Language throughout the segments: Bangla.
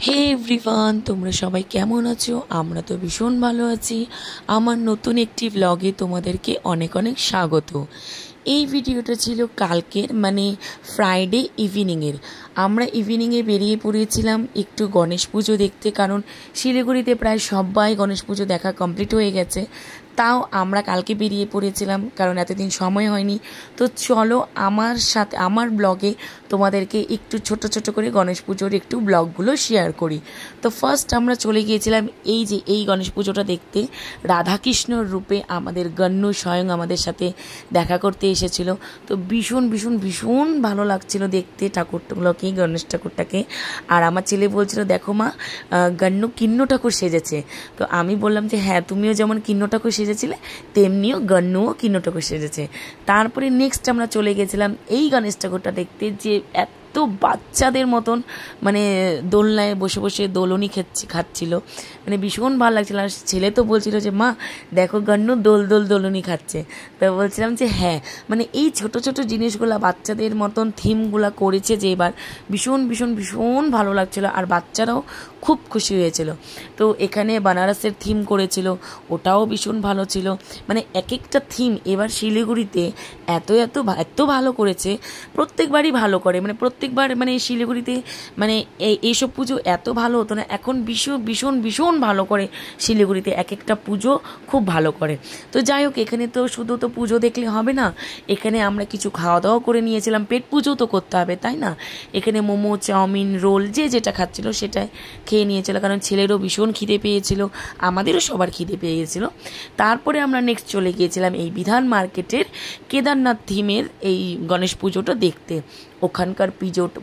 হে এভরিওয়ান, তোমরা সবাই কেমন আছো? আমরা তো ভীষণ ভালো আছি। আমার নতুন একটি ব্লগে তোমাদেরকে অনেক অনেক স্বাগত। এই ভিডিওটা ছিল কালকের মানে ফ্রাইডে ইভিনিংয়ের। আমরা ইভিনিংয়ে বেরিয়ে পড়েছিলাম একটু গণেশ পুজো দেখতে, কারণ শিলিগুড়িতে প্রায় সবাই গণেশ পুজো দেখা কমপ্লিট হয়ে গেছে। তাও আমরা কালকে বেরিয়ে পড়েছিলাম কারণ এতদিন সময় হয়নি। তো চলো আমার সাথে আমার ব্লগে তোমাদেরকে একটু ছোট ছোট করে গণেশ পুজোর একটু ব্লগগুলো শেয়ার করি। তো ফার্স্ট আমরা চলে গিয়েছিলাম এই গণেশ পুজোটা দেখতে। রাধাকৃষ্ণর রূপে আমাদের গন্নু স্বয়ং আমাদের সাথে দেখা করতে এসেছিল। তো ভীষণ ভীষণ ভীষণ ভালো লাগছিল দেখতে ঠাকুরগুলোকে, গণেশ ঠাকুরটাকে। আর আমার ছেলে বলছিল, দেখো মা, গন্নু কিন্ন ঠাকুর সেজেছে। তো আমি বললাম যে হ্যাঁ, তুমিও যেমন কিন্ন ঠাকুর সেজেছিলে তেমনিও গন্নুও কিন্ন ঠাকুর সেজেছে। তারপরে নেক্সট আমরা চলে গেছিলাম এই গণেশ ঠাকুরটা দেখতে, যে এত বাচ্চাদের মতন মানে দোলনায় বসে বসে দোলনি খাচ্ছিল, মানে ভীষণ ভালো লাগছিল। আর ছেলে তো বলছিল যে মা দেখো গন্নু দোলনি খাচ্ছে। তো বলছিলাম যে হ্যাঁ, মানে এই ছোট ছোট জিনিসগুলা বাচ্চাদের মতন থিমগুলা করেছে যে এবার ভীষণ ভীষণ ভীষণ ভালো লাগছিল। আর বাচ্চারাও খুব খুশি হয়েছিল। তো এখানে বানারসের থিম করেছিল, ওটাও ভীষণ ভালো ছিল। মানে এক একটা থিম এবার শিলিগুড়িতে এত এত এত ভালো করেছে। প্রত্যেকবারই ভালো করে, মানে প্রত্যেকবার মানে শিলিগুড়িতে মানে এইসব পুজো এত ভালো হতো না, এখন ভীষণ ভীষণ ভীষণ ভালো করে শিলিগুড়িতে এক একটা পুজো খুব ভালো করে। তো যাই হোক, এখানে তো শুধু তো পুজো দেখলে হবে না, এখানে আমরা কিছু খাওয়া দাওয়া করে নিয়েছিলাম। পেট পুজো তো করতে হবে, তাই না? এখানে মোমো, চাউমিন, রোল যে যেটা খাচ্ছিল সেটাই খেয়ে নিয়েছিল, কারণ ছেলেরও ভীষণ খিদে পেয়েছিল, আমাদেরও সবার খিদে পেয়ে গেছিল। তারপরে আমরা নেক্সট চলে গিয়েছিলাম এই বিধান মার্কেটের কেদারনাথ থিমের এই গণেশ পুজোটা দেখতে। ওখানকার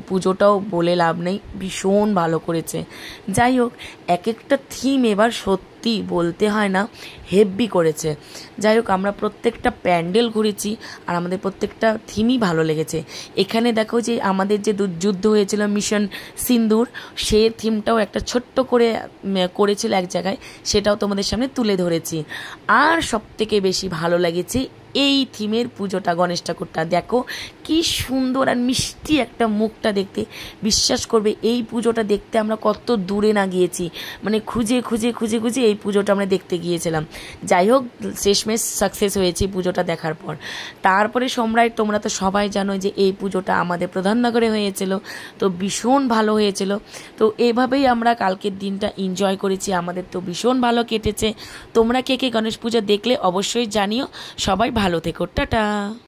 পুজোটাও বলে লাভ নেই, ভীষণ ভালো করেছে। যাই হোক, এক একটা থিম এবার সত্যি বলতে হয় না হেভি করেছে। যাই হোক, আমরা প্রত্যেকটা প্যান্ডেল ঘুরেছি আর আমাদের প্রত্যেকটা থিমই ভালো লেগেছে। এখানে দেখো যে আমাদের যে যুদ্ধ হয়েছিল মিশন সিন্দুর, সে থিমটাও একটা ছোট্ট করে করেছিল এক জায়গায়, সেটাও তোমাদের সামনে তুলে ধরেছি। আর সবথেকে বেশি ভালো লেগেছে এই থিমের পুজোটা, গণেশ ঠাকুরটা দেখো কি সুন্দর আর মিষ্টি একটা মুখটা দেখতে। বিশ্বাস করবে এই পুজোটা দেখতে আমরা কত দূরে না গিয়েছি, মানে খুঁজে খুঁজে খুঁজে খুঁজে এই পুজোটা আমরা দেখতে গিয়েছিলাম। যাই হোক, শেষমেশ সাকসেস হয়েছি পুজোটা দেখার পর। তারপরে সম্রাট, তোমরা তো সবাই জানো যে এই পুজোটা আমাদের প্রধাননগরে হয়েছিল, তো ভীষণ ভালো হয়েছিল। তো এভাবেই আমরা কালকের দিনটা এনজয় করেছি, আমাদের তো ভীষণ ভালো কেটেছে। তোমরা কে কে গণেশ পুজো দেখলে অবশ্যই জানিও। সবাই ভালো থেকো, টাটা।